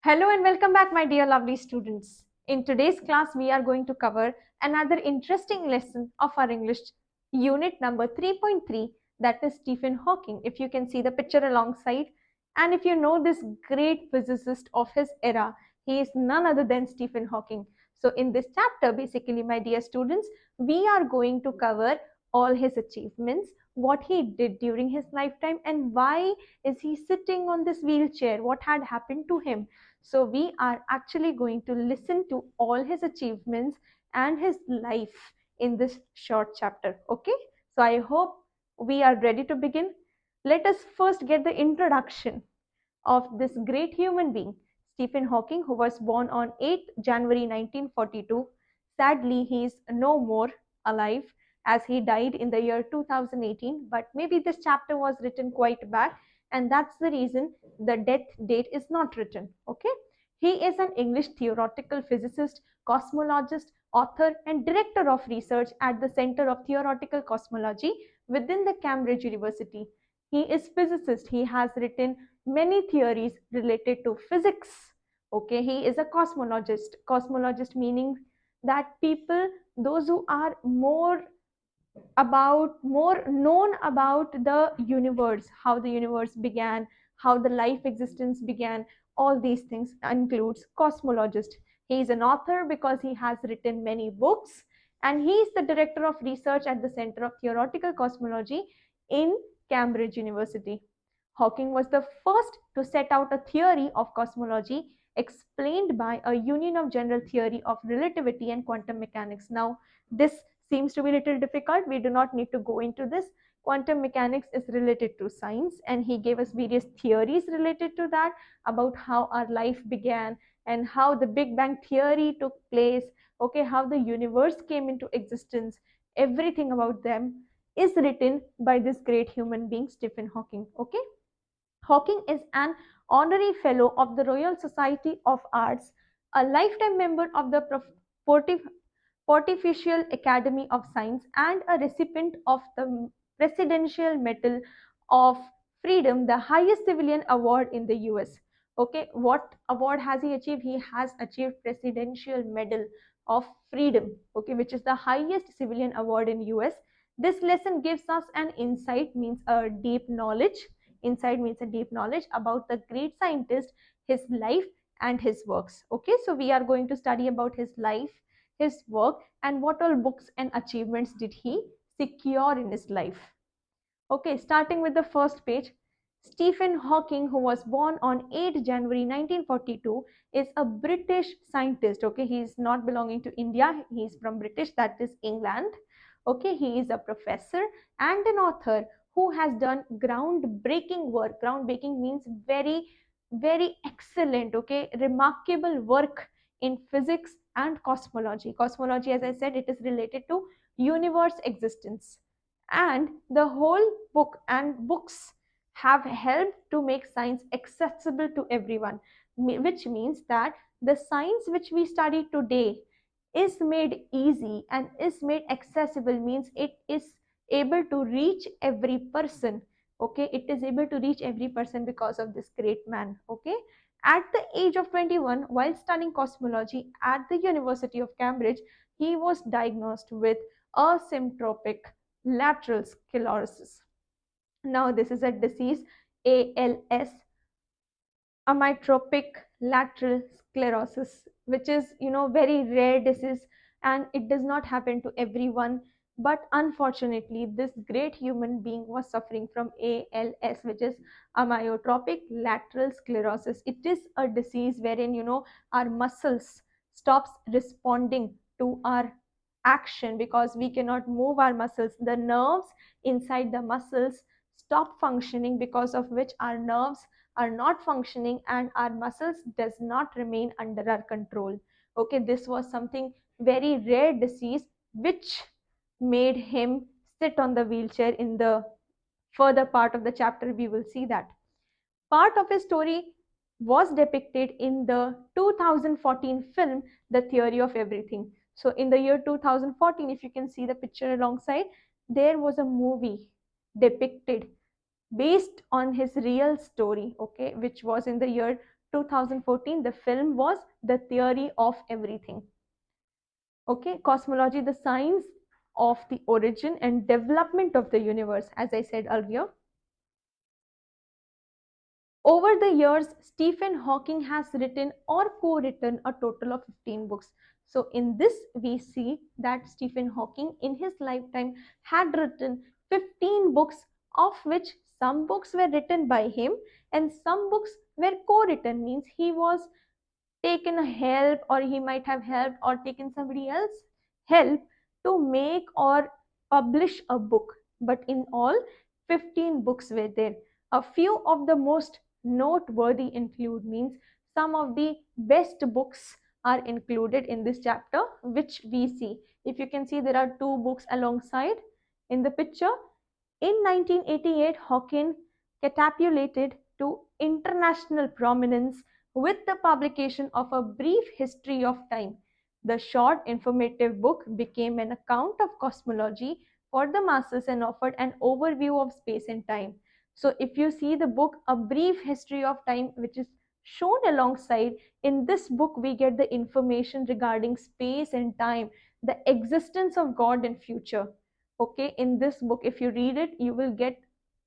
Hello and welcome back, my dear lovely students. In today's class, we are going to cover another interesting lesson of our English unit number 3.3, that is Stephen Hawking. If you can see the picture alongside, and if you know this great physicist of his era, he is none other than Stephen Hawking. So, in this chapter, basically, my dear students, we are going to cover all his achievements, what he did during his lifetime, and why is he sitting on this wheelchair, what had happened to him. So we are actually going to listen to all his achievements and his life in this short chapter. Okay. So I hope we are ready to begin. Let us first get the introduction of this great human being, Stephen Hawking, who was born on 8th January 1942. Sadly, he is no more alive as he died in the year 2018, but maybe this chapter was written quite back, and that's the reason the death date is not written. Okay. He is an English theoretical physicist, cosmologist, author, and director of research at the Center of Theoretical Cosmology within the Cambridge University. He is physicist. He has written many theories related to physics. Okay, he is a cosmologist. Cosmologist meaning that people, those who are more known about the universe, how the universe began, how the life existence began, all these things includes cosmologist. He is an author because he has written many books, and he is the director of research at the Center of Theoretical Cosmology in Cambridge University. Hawking was the first to set out a theory of cosmology explained by a union of general theory of relativity and quantum mechanics. Now, this seems to be a little difficult. We do not need to go into this. Quantum mechanics is related to science, and he gave us various theories related to that, about how our life began and how the Big Bang theory took place, okay, how the universe came into existence. Everything about them is written by this great human being, Stephen Hawking. Okay. Hawking is an honorary fellow of the Royal Society of Arts, a lifetime member of the Pontifical Academy of Science, and a recipient of the Presidential Medal of Freedom, the highest civilian award in the US. Okay, what award has he achieved? He has achieved Presidential Medal of Freedom, okay, which is the highest civilian award in US. This lesson gives us an insight, means a deep knowledge. Insight means a deep knowledge about the great scientist, his life, and his works. Okay, so we are going to study about his life, his work, and what all books and achievements did he secure in his life. Okay, starting with the first page. Stephen Hawking, who was born on 8 January 1942, is a British scientist. Okay, he is not belonging to India, he is from British, that is England. Okay, he is a professor and an author who has done groundbreaking work. Groundbreaking means very, very excellent, okay, remarkable work in physics and cosmology. Cosmology, as I said, it is related to universe existence, and the whole book and books have helped to make science accessible to everyone, which means that the science which we study today is made easy and is made accessible, means it is able to reach every person. Okay, it is able to reach every person because of this great man. Okay, at the age of 21, while studying cosmology at the University of Cambridge, he was diagnosed with asymptotic lateral sclerosis. Now, this is a disease, ALS, amyotrophic lateral sclerosis, which is, very rare disease, and it does not happen to everyone. But unfortunately, this great human being was suffering from ALS, which is amyotrophic lateral sclerosis. It is a disease wherein, our muscles stops responding to our action because we cannot move our muscles. The nerves inside the muscles stop functioning, because of which our nerves are not functioning and our muscles does not remain under our control. Okay, this was something very rare disease which made him sit on the wheelchair. In the further part of the chapter, we will see that part of his story was depicted in the 2014 film The Theory of Everything. So in the year 2014, if you can see the picture alongside, there was a movie depicted based on his real story, okay, which was in the year 2014, the film was The Theory of Everything. Okay, cosmology, the science of the origin and development of the universe, as I said earlier. Over the years, Stephen Hawking has written or co-written a total of 15 books. So in this, we see that Stephen Hawking in his lifetime had written 15 books, of which some books were written by him and some books were co-written, means he was taken a help, or he might have helped or taken somebody else help to make or publish a book. But in all, 15 books were there. A few of the most noteworthy include, means some of the best books are included in this chapter, which we see. If you can see, there are two books alongside in the picture. In 1988, Hawking catapulted to international prominence with the publication of A Brief History of Time. The short, informative book became an account of cosmology for the masses and offered an overview of space and time. So, if you see the book A Brief History of Time, which is shown alongside, in this book we get the information regarding space and time, the existence of God and future. Okay, in this book, if you read it, you will get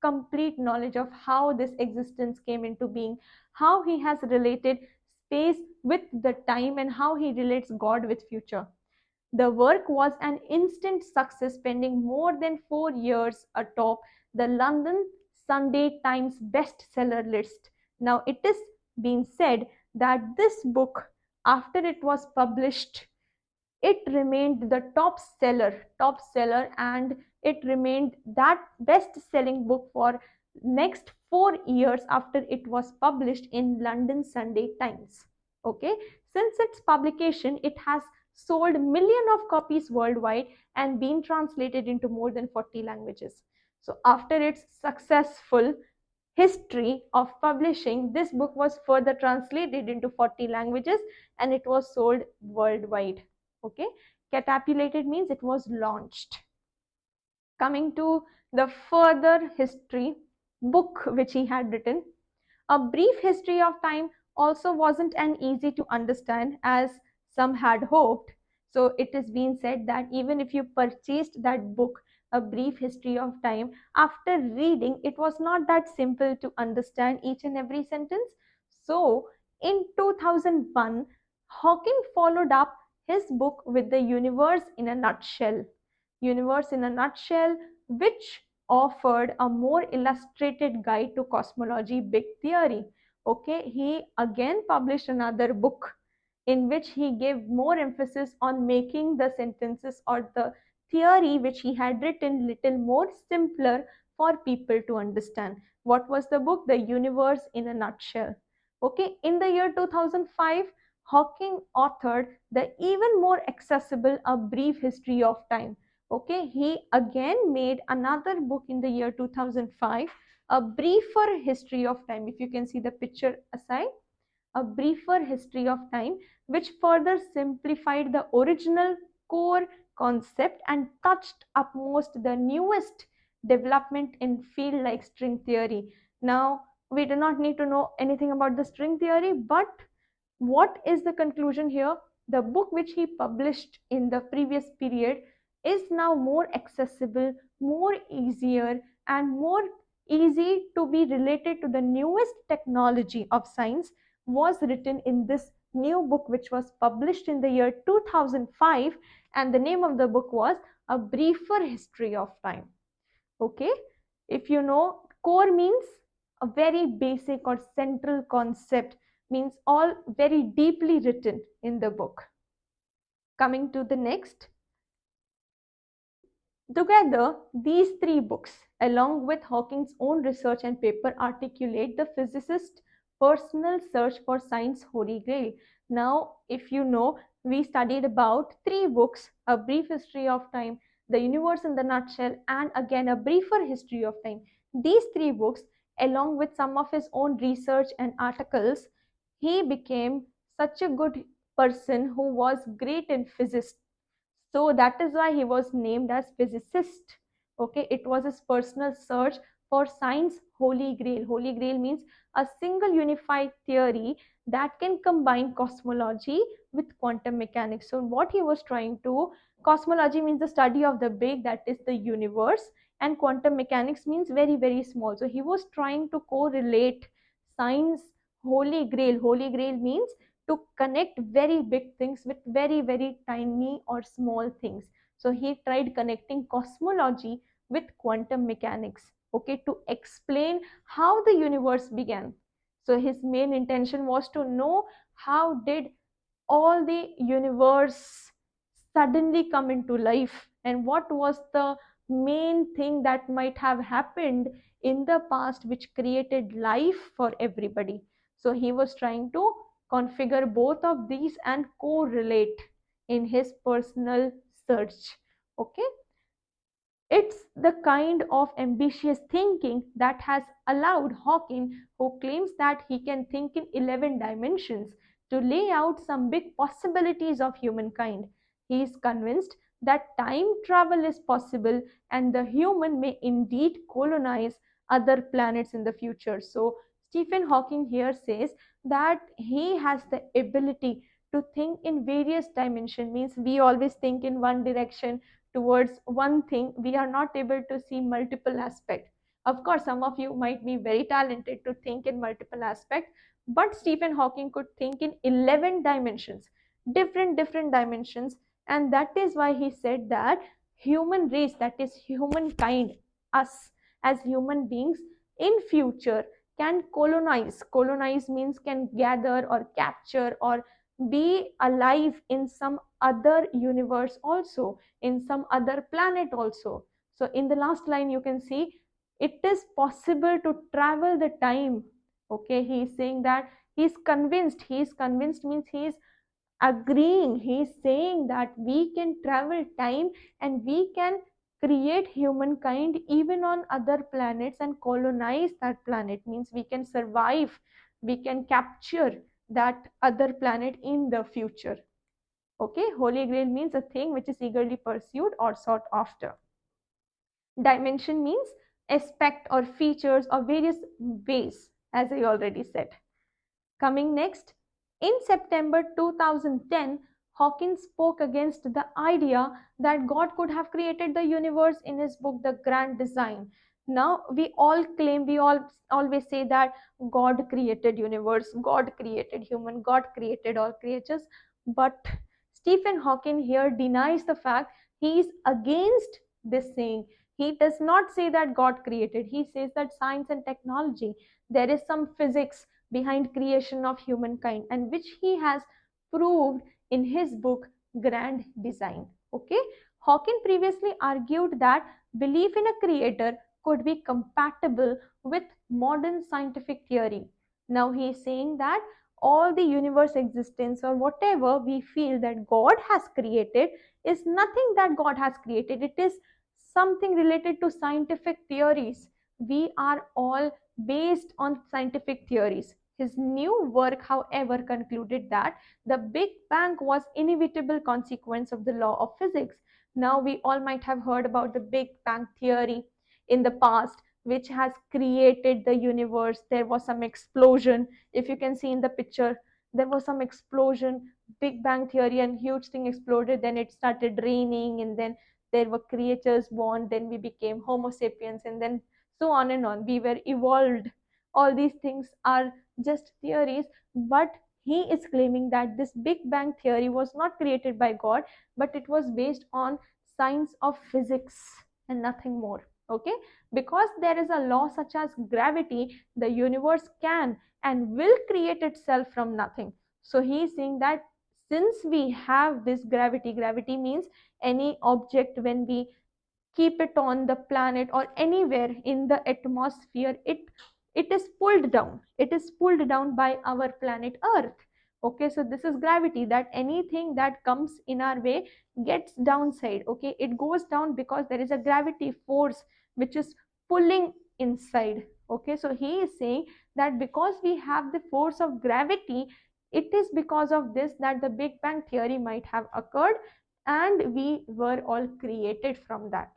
complete knowledge of how this existence came into being, how he has related space with the time, and how he relates God with future. The work was an instant success, spending more than 4 years atop the London Sunday Times bestseller list. Now it is being said that this book, after it was published, it remained the top seller, and it remained that best selling book for next 4 years after it was published in London Sunday Times. Okay, since its publication, it has sold million of copies worldwide and been translated into more than 40 languages. So after its successful history of publishing, this book was further translated into 40 languages and it was sold worldwide. Okay, catapulated means it was launched. Coming to the further history book which he had written, A Brief History of Time also wasn't an easy to understand as some had hoped. So it is being said that even if you purchased that book, A Brief History of Time, after reading, it was not that simple to understand each and every sentence. So in 2001, Hawking followed up his book with The Universe in a Nutshell. Universe in a Nutshell, which offered a more illustrated guide to cosmology big theory. Okay, he again published another book in which he gave more emphasis on making the sentences or the theory which he had written little more simpler for people to understand. What was the book? The Universe in a Nutshell. Okay, in the year 2005, Hawking authored the even more accessible A Brief History of Time. Okay, he again made another book in the year 2005, A Briefer History of Time. If you can see the picture aside, A Briefer History of Time, which further simplified the original core concept and touched upmost the newest development in field like string theory. Now, we do not need to know anything about the string theory, but what is the conclusion here? The book which he published in the previous period is now more accessible, more easier, and more easy to be related to the newest technology of science, was written in this new book which was published in the year 2005, and the name of the book was A Briefer History of Time. Okay, if you know, core means a very basic or central concept, means all very deeply written in the book. Coming to the next, together these three books along with Hawking's own research and paper articulate the physicist's personal search for science holy grail. Now if you know, we studied about three books: A Brief History of Time, The Universe in the Nutshell, and again A Briefer History of Time. These three books, along with some of his own research and articles, he became such a good person who was great in physics. So that is why he was named as physicist. Okay, it was his personal search for science holy grail. Holy grail means a single unified theory that can combine cosmology with quantum mechanics. So what he was trying to, cosmology means the study of the big, that is the universe, and quantum mechanics means very very small. So he was trying to correlate science. Holy grail means to connect very big things with very very tiny or small things. So he tried connecting cosmology with quantum mechanics, okay, to explain how the universe began. So his main intention was to know how did all the universe suddenly come into life, and what was the main thing that might have happened in the past which created life for everybody. So he was trying to configure both of these and correlate in his personal search. Okay, it's the kind of ambitious thinking that has allowed Hawking, who claims that he can think in 11 dimensions, to lay out some big possibilities of humankind. He is convinced that time travel is possible and the human may indeed colonize other planets in the future. So, Stephen Hawking here says that he has the ability to think in various dimensions, means we always think in one direction towards one thing, we are not able to see multiple aspects. Of course, some of you might be very talented to think in multiple aspects, but Stephen Hawking could think in 11 dimensions, different dimensions. And that is why he said that human race, that is humankind, us as human beings in future can colonize means can gather or capture or be alive in some other universe also, in some other planet also. So in the last line you can see it is possible to travel the time. Okay, he is saying that he is convinced means he is agreeing, he is saying that we can travel time and we can create humankind even on other planets and colonize that planet, means we can survive, we can capture that other planet in the future. Okay, holy grail means a thing which is eagerly pursued or sought after. Dimension means aspect or features or various ways, as I already said. Coming next, in September 2010, Hawkins spoke against the idea that God could have created the universe in his book The Grand Design. Now we all claim, we all always say that God created universe, God created human, God created all creatures, but Stephen Hawking here denies the fact. He is against this saying. He does not say that God created. He says that science and technology, there is some physics behind creation of humankind, and which he has proved in his book Grand Design. Okay, Hawking previously argued that belief in a creator could be compatible with modern scientific theory. Now he is saying that all the universe existence or whatever we feel that God has created is nothing that God has created, it is something related to scientific theories. We are all based on scientific theories. His new work, however, concluded that the Big Bang was inevitable consequence of the law of physics. Now we all might have heard about the Big Bang theory in the past, which has created the universe. There was some explosion. If you can see in the picture, there was some explosion, Big Bang theory, and huge thing exploded. Then it started raining, and then there were creatures born. Then we became Homo sapiens, and then so on and on. We were evolved. All these things are just theories, but he is claiming that this Big Bang theory was not created by God, but it was based on science of physics and nothing more. Okay, because there is a law such as gravity, the universe can and will create itself from nothing. So he is saying that since we have this gravity, gravity means any object when we keep it on the planet or anywhere in the atmosphere, it is pulled down, it is pulled down by our planet earth. Okay, so this is gravity, that anything that comes in our way gets downside. Okay, it goes down because there is a gravity force which is pulling inside. Okay, so he is saying that because we have the force of gravity, it is because of this that the Big Bang theory might have occurred and we were all created from that.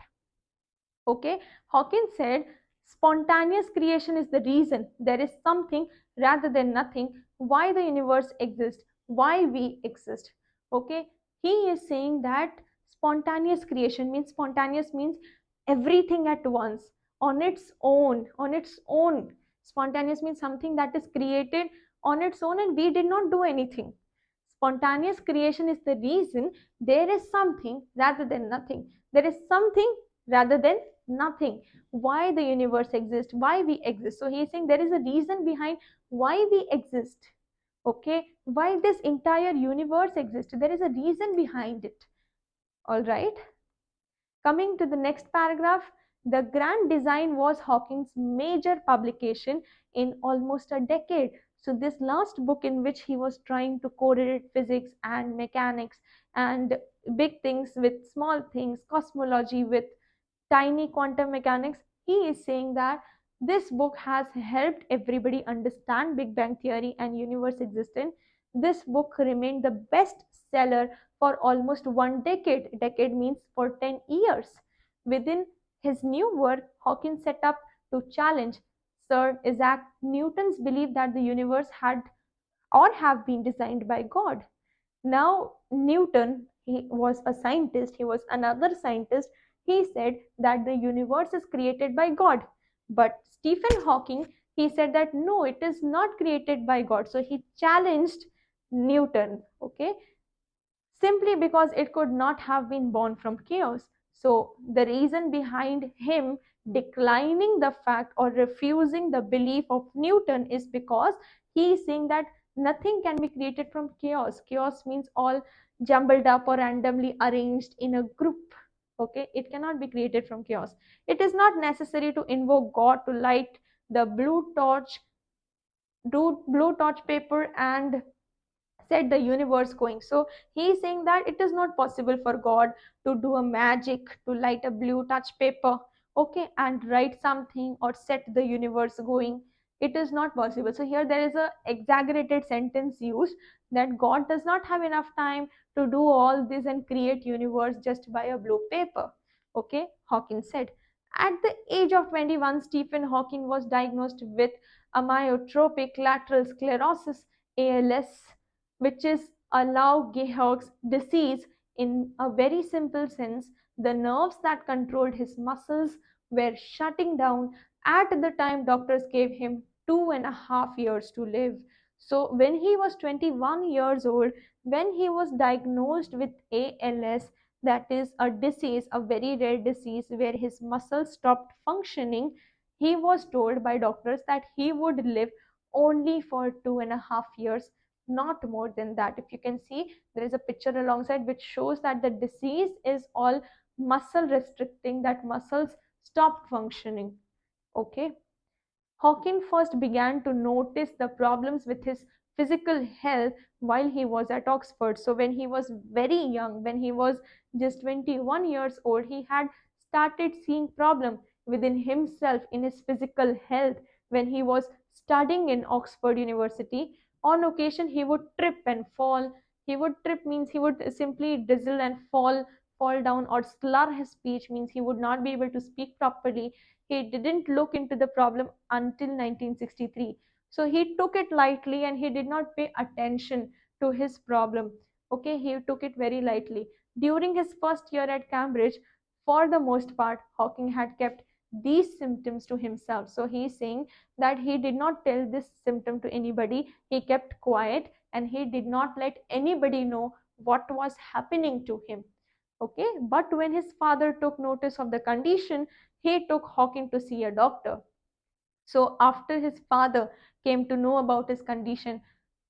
Okay, Hawkins said Spontaneous creation is the reason. There is something rather than nothing, why the universe exists, why we exist. Okay, he is saying that spontaneous creation means, spontaneous means everything at once, on its own. Spontaneous means something that is created on its own and we did not do anything. Spontaneous creation is the reason. There is something rather than nothing. There is something rather than nothing. Why the universe exists, why we exist. So he is saying there is a reason behind why we exist. Okay, why this entire universe exists. There is a reason behind it. All right. Coming to the next paragraph, the Grand Design was Hawking's major publication in almost a decade. So, this last book, in which he was trying to correlate physics and mechanics and big things with small things, cosmology with tiny quantum mechanics, he is saying that this book has helped everybody understand Big Bang Theory and universe existence. This book remained the best seller for almost 1 decade. Decade means for 10 years. Within his new work, Hawking set up to challenge Sir Isaac Newton's belief that the universe had or have been designed by God. Now, Newton, he was a scientist, he was another scientist. He said that the universe is created by God. But Stephen Hawking, he said that no, it is not created by God. So he challenged Newton, okay, simply because it could not have been born from chaos. So the reason behind him declining the fact or refusing the belief of Newton is because he is saying that nothing can be created from chaos. Chaos means all jumbled up or randomly arranged in a group. Okay, it cannot be created from chaos. It is not necessary to invoke God to light the blue torch paper and set the universe going. So he is saying that it is not possible for God to do a magic to light a blue touch paper, okay, and write something or set the universe going. It is not possible. So here there is a exaggerated sentence used, that God does not have enough time to do all this and create universe just by a blue paper. Okay, Hawking said. At the age of 21, Stephen Hawking was diagnosed with amyotrophic lateral sclerosis, ALS, which is a Lou Gehrig's disease. In a very simple sense, the nerves that controlled his muscles were shutting down at the time doctors gave him 2.5 years to live. So, when he was 21 years old, when he was diagnosed with ALS, that is a disease, a very rare disease where his muscles stopped functioning, he was told by doctors that he would live only for 2.5 years, not more than that. If you can see, there is a picture alongside which shows that the disease is all muscle restricting, that muscles stop functioning. Okay, Hawking first began to notice the problems with his physical health while he was at Oxford. So, when he was very young, when he was just 21 years old, he had started seeing problem within himself in his physical health when he was studying in Oxford University. On occasion, he would trip and fall. He would trip means he would simply drizzle and fall down, or slur his speech means he would not be able to speak properly. He didn't look into the problem until 1963. So he took it lightly and he did not pay attention to his problem. Okay, he took it very lightly. During his first year at Cambridge, for the most part, Hawking had kept these symptoms to himself. So he is saying that he did not tell this symptom to anybody. He kept quiet and he did not let anybody know what was happening to him. Okay, but when his father took notice of the condition, he took Hawking to see a doctor. So, after his father came to know about his condition,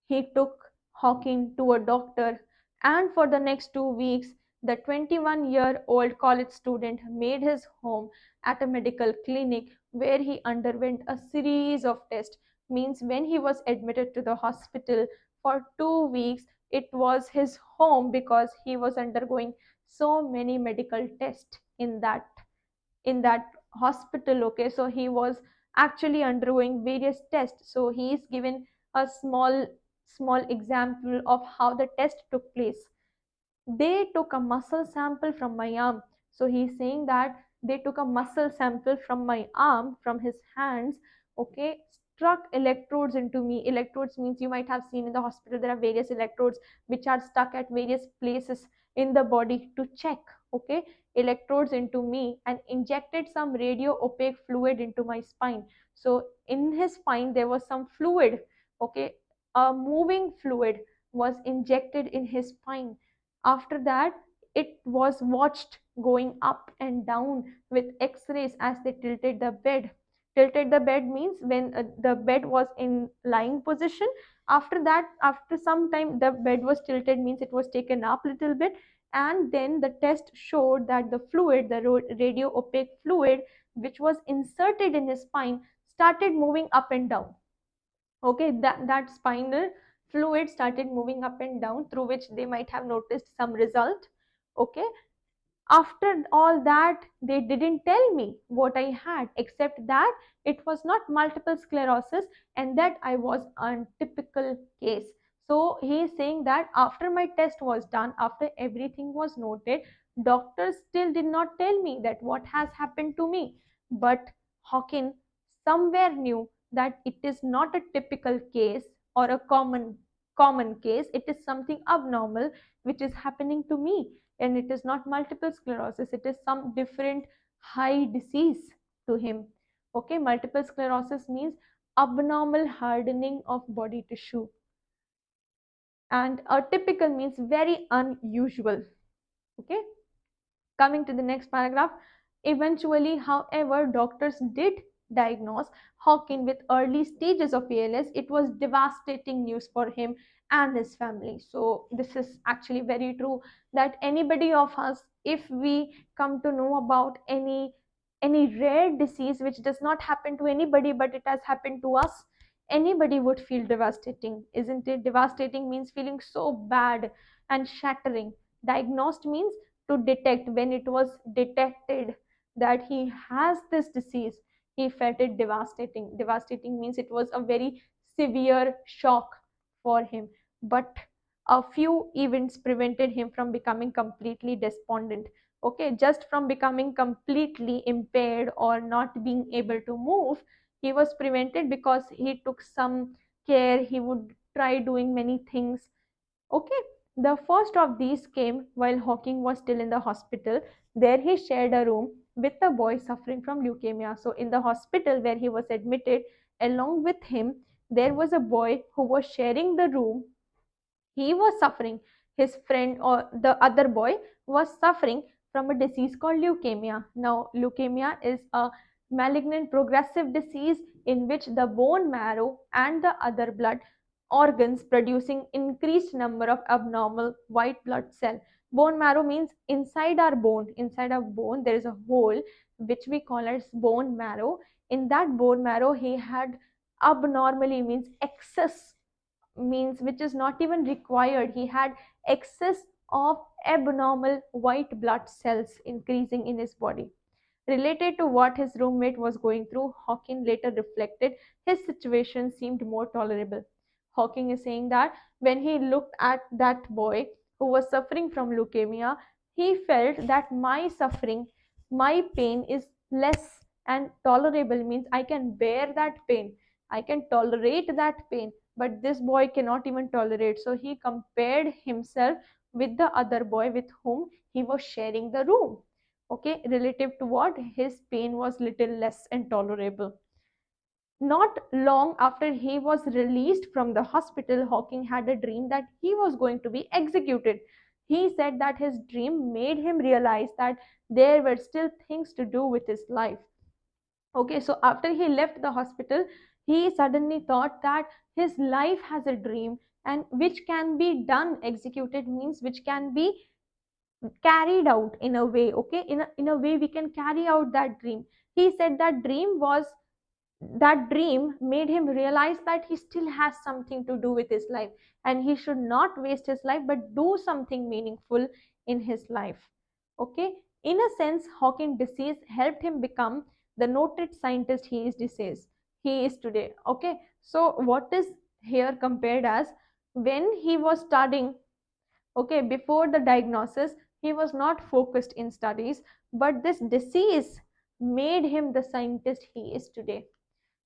he took Hawking to a doctor, and for the next 2 weeks, the 21-year-old college student made his home at a medical clinic where he underwent a series of tests. Means when he was admitted to the hospital for 2 weeks, it was his home because he was undergoing so many medical tests in that hospital. Okay, so he was actually undergoing various tests. So he is given a small example of how the test took place. They took a muscle sample from my arm. So he's saying that they took a muscle sample from my arm, from his hands, okay, struck electrodes into me. Electrodes means, you might have seen in the hospital there are various electrodes which are stuck at various places in the body to check, okay, electrodes into me, and injected some radio opaque fluid into my spine. So in his spine there was some fluid, okay, a moving fluid was injected in his spine. After that, it was watched going up and down with x-rays as they tilted the bed. Tilted the bed means when the bed was in lying position. After that, after some time, the bed was tilted means it was taken up little bit, and then the test showed that the fluid, the radio opaque fluid which was inserted in his spine, started moving up and down. Okay, that spinal fluid started moving up and down, through which they might have noticed some result. Okay, after all that, they didn't tell me what I had, except that it was not multiple sclerosis and that I was a typical case. So he is saying that after my test was done, after everything was noted, doctors still did not tell me that what has happened to me. But Hawking somewhere knew that it is not a typical case or a common case. It is something abnormal which is happening to me, and it is not multiple sclerosis, it is some different high disease to him. Okay, multiple sclerosis means abnormal hardening of body tissue, and typical means very unusual. Okay, coming to the next paragraph. Eventually, however, doctors did diagnose Hawking with early stages of ALS. It was devastating news for him and his family. So, this is actually very true that anybody of us, if we come to know about any rare disease which does not happen to anybody but it has happened to us, anybody would feel devastating, isn't it? Devastating means feeling so bad and shattering. Diagnosed means to detect. When it was detected that he has this disease, he felt it devastating. Devastating means it was a very severe shock for him. But a few events prevented him from becoming completely despondent. Okay, just from becoming completely impaired or not being able to move, he was prevented because he took some care. He would try doing many things. Okay, the first of these came while Hawking was still in the hospital. There he shared a room with a boy suffering from leukemia. So, in the hospital where he was admitted, along with him, there was a boy who was sharing the room. He was suffering. His friend or the other boy was suffering from a disease called leukemia. Now, leukemia is a malignant progressive disease in which the bone marrow and the other blood organs producing increased number of abnormal white blood cell. Bone marrow means inside our bone. Inside our bone there is a hole which we call as bone marrow. In that bone marrow he had abnormally, means excess, means which is not even required. He had excess of abnormal white blood cells increasing in his body. Related to what his roommate was going through, Hawking later reflected his situation seemed more tolerable. Hawking is saying that when he looked at that boy who was suffering from leukemia, he felt that my suffering, my pain is less and tolerable, means I can bear that pain, I can tolerate that pain, but this boy cannot even tolerate. So he compared himself with the other boy with whom he was sharing the room. Okay, relative to what his pain was little less and tolerable. Not long after he was released from the hospital, Hawking had a dream that he was going to be executed. He said that his dream made him realize that there were still things to do with his life. Okay, so after he left the hospital, he suddenly thought that his life has a dream, and which can be done, executed means which can be carried out in a way. Okay, in a way we can carry out that dream. He said that dream made him realize that he still has something to do with his life, and he should not waste his life but do something meaningful in his life. Okay, in a sense, Hawking disease helped him become the noted scientist he is today. Okay, so what is here compared as when he was studying, okay, before the diagnosis, He was not focused in studies, but this disease made him the scientist he is today.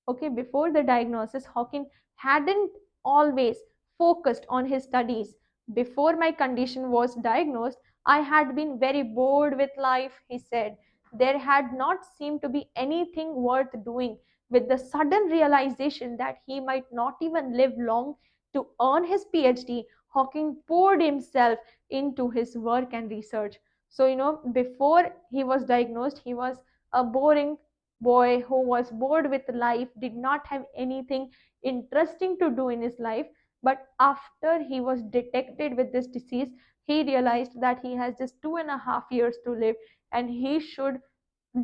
Okay, before the diagnosis, Hawking hadn't always focused on his studies. Before my condition was diagnosed, I had been very bored with life, he said. There had not seemed to be anything worth doing. With the sudden realization that he might not even live long to earn his PhD, Hawking poured himself into his work and research. So, before he was diagnosed, he was a boring boy who was bored with life, did not have anything interesting to do in his life. But after he was detected with this disease, he realized that he has just 2.5 years to live, and he should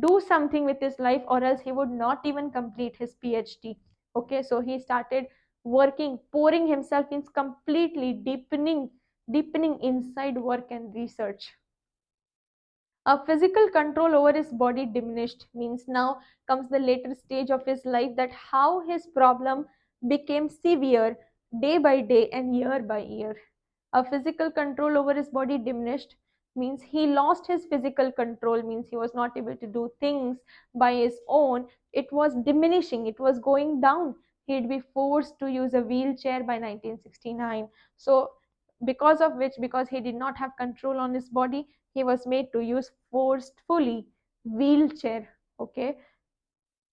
do something with his life, or else he would not even complete his PhD. Okay, so he started working, pouring himself in, completely deepening inside work and research. A physical control over his body diminished, means now comes the later stage of his life, that how his problem became severe day by day and year by year. A physical control over his body diminished, means he lost his physical control, means he was not able to do things by his own. It was diminishing, it was going down. He'd be forced to use a wheelchair by 1969. So because he did not have control on his body, he was made to use forcefully wheelchair. Okay,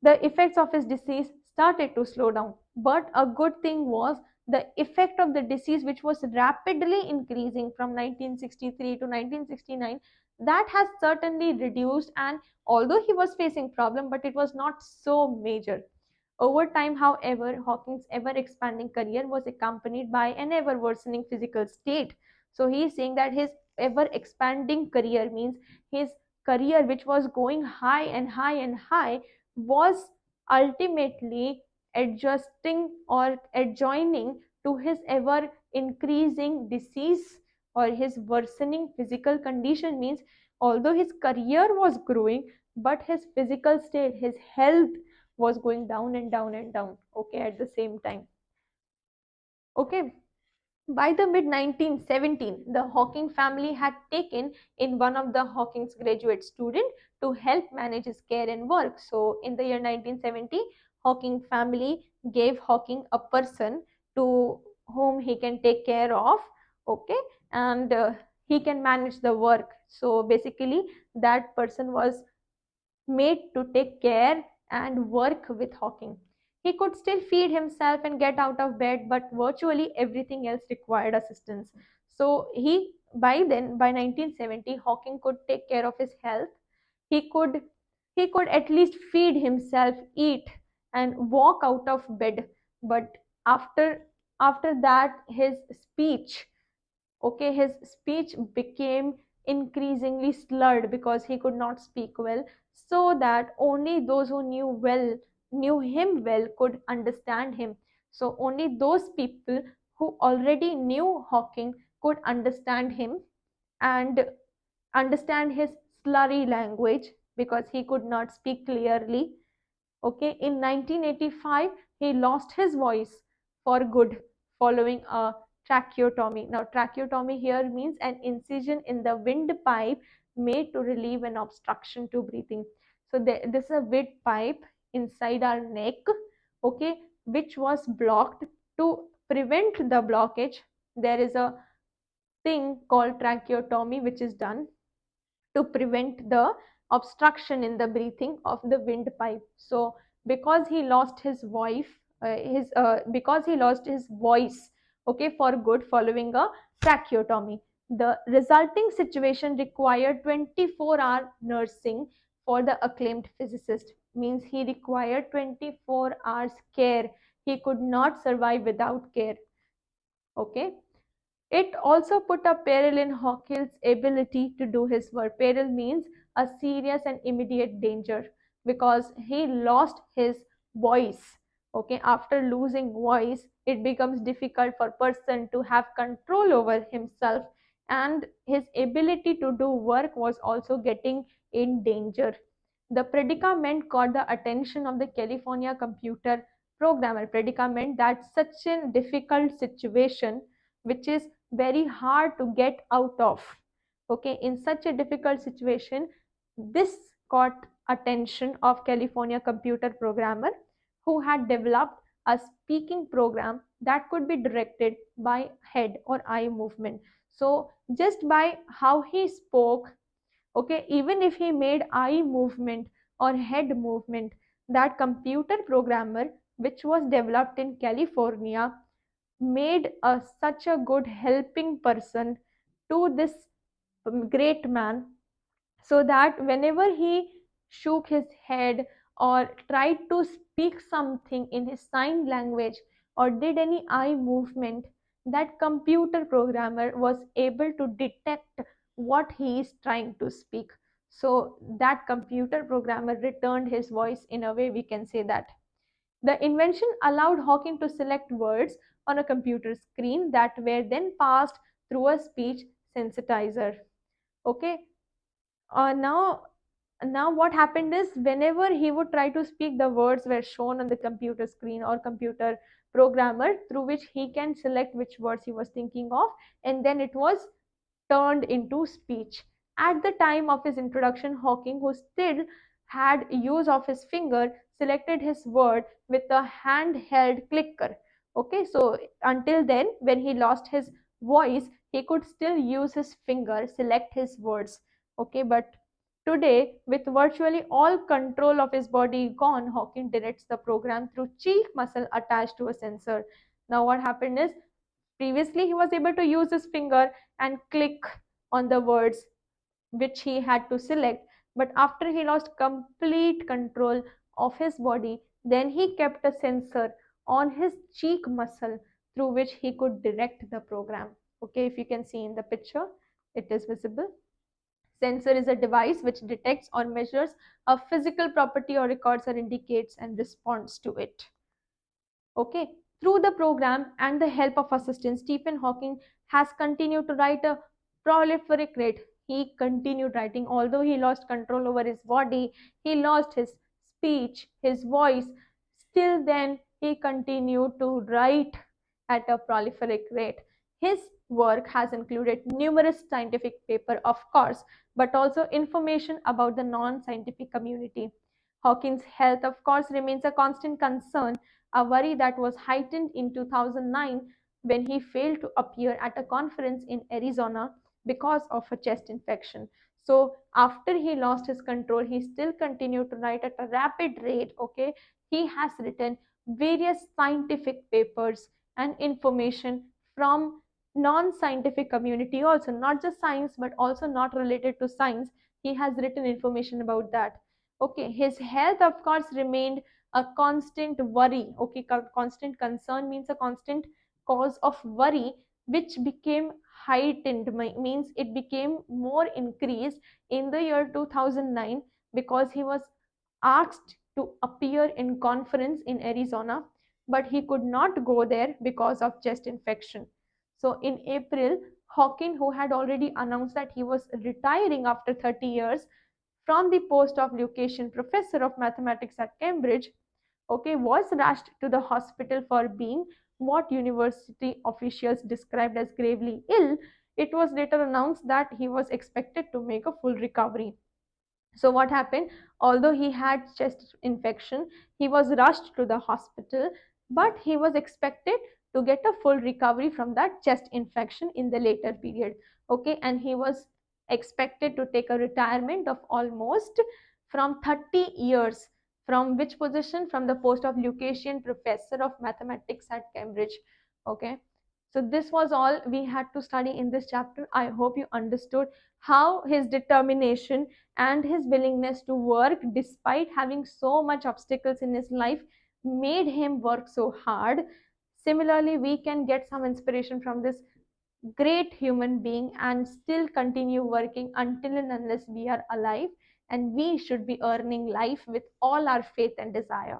the effects of his disease started to slow down. But a good thing was, the effect of the disease, which was rapidly increasing from 1963 to 1969, that has certainly reduced. And although he was facing problem, but it was not so major. Over time, however, Hawking's ever expanding career was accompanied by an ever worsening physical state. So he is saying that his ever expanding career, means his career, which was going high and high and high, was ultimately adjusting or adjoining to his ever increasing disease or his worsening physical condition. Means although his career was growing, but his physical state, his health was going down and down and down, okay, at the same time. Okay, by the mid 1917, the Hawking family had taken in one of the Hawking's graduate student to help manage his care and work. So in the year 1970, Hawking family gave Hawking a person to whom he can take care of, okay, and he can manage the work. So basically, that person was made to take care and work with Hawking. He could still feed himself and get out of bed, but virtually everything else required assistance. So by then, by 1970, Hawking could take care of his health. He could he could at least feed himself, eat, and walk out of bed. But after that, his speech, okay, his speech became increasingly slurred because he could not speak well, so that only those who knew him well could understand him. So only those people who already knew Hawking could understand him and understand his slurry language, because he could not speak clearly. Okay, in 1985, he lost his voice for good following a tracheotomy. Now, tracheotomy here means an incision in the windpipe made to relieve an obstruction to breathing. So, this is a windpipe inside our neck, okay, which was blocked. To prevent the blockage, there is a thing called tracheotomy which is done to prevent the obstruction in the breathing of the windpipe. So because he lost his wife, his because he lost his voice, okay, for good following a tracheotomy, the resulting situation required 24-hour nursing for the acclaimed physicist. Means he required 24 hours care. He could not survive without care. Okay, it also put a peril in Hawkins' ability to do his work. Peril means a serious and immediate danger, because he lost his voice. Okay, after losing voice, it becomes difficult for person to have control over himself, and his ability to do work was also getting in danger. The predicament caught the attention of the California computer programmer. Predicament, that's such a difficult situation which is very hard to get out of. Okay, in such a difficult situation, this caught attention of California computer programmer who had developed a speaking program that could be directed by head or eye movement. So just by how he spoke, okay, even if he made eye movement or head movement, that computer programmer, which was developed in California, made such a good helping person to this great man, so that whenever he shook his head or tried to speak something in his sign language or did any eye movement, that computer programmer was able to detect what he is trying to speak. So that computer programmer returned his voice, in a way we can say that. The invention allowed Hawking to select words on a computer screen that were then passed through a speech sensitizer. Okay, now what happened is, whenever he would try to speak, the words were shown on the computer screen or computer programmer, through which he can select which words he was thinking of, and then it was turned into speech. At the time of his introduction, Hawking, who still had use of his finger, selected his word with a handheld clicker. Okay, so until then, when he lost his voice, he could still use his finger, select his words. Okay, but today, with virtually all control of his body gone, Hawking directs the program through cheek muscle attached to a sensor. Now, what happened is, previously he was able to use his finger and click on the words which he had to select, but after he lost complete control of his body, then he kept a sensor on his cheek muscle through which he could direct the program. Okay, if you can see in the picture, it is visible. Sensor is a device which detects or measures a physical property or records or indicates and responds to it. Okay, through the program and the help of assistants, Stephen Hawking has continued to write a prolific rate. He continued writing, although he lost control over his body, he lost his speech, his voice. Still, then he continued to write at a prolific rate. His work has included numerous scientific papers, of course, but also information about the non-scientific community. Hawking's health, of course, remains a constant concern, a worry that was heightened in 2009 when he failed to appear at a conference in Arizona because of a chest infection. So after he lost his control, he still continued to write at a rapid rate. Okay, he has written various scientific papers and information from non-scientific community also, not just science but also not related to science. He has written information about that. Okay, his health, of course, remained a constant worry. Okay, constant concern means a constant cause of worry, which became heightened, means it became more increased in the year 2009, because he was asked to appear in conference in Arizona, but he could not go there because of chest infection. So in April, Hawking, who had already announced that he was retiring after 30 years from the post of Lucasian Professor of Mathematics at Cambridge, okay, was rushed to the hospital for being what university officials described as gravely ill. It was later announced that he was expected to make a full recovery. So what happened? Although he had chest infection, he was rushed to the hospital, but he was expected to get a full recovery from that chest infection in the later period. Okay, and he was expected to take a retirement of almost from 30 years. From which position? From the post of Lucasian Professor of Mathematics at Cambridge. Okay, so this was all we had to study in this chapter. I hope you understood how his determination and his willingness to work despite having so much obstacles in his life made him work so hard. Similarly, we can get some inspiration from this great human being and still continue working until and unless we are alive, and we should be earning life with all our faith and desire.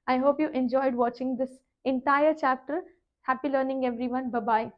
I hope you enjoyed watching this entire chapter. Happy learning, everyone. Bye bye.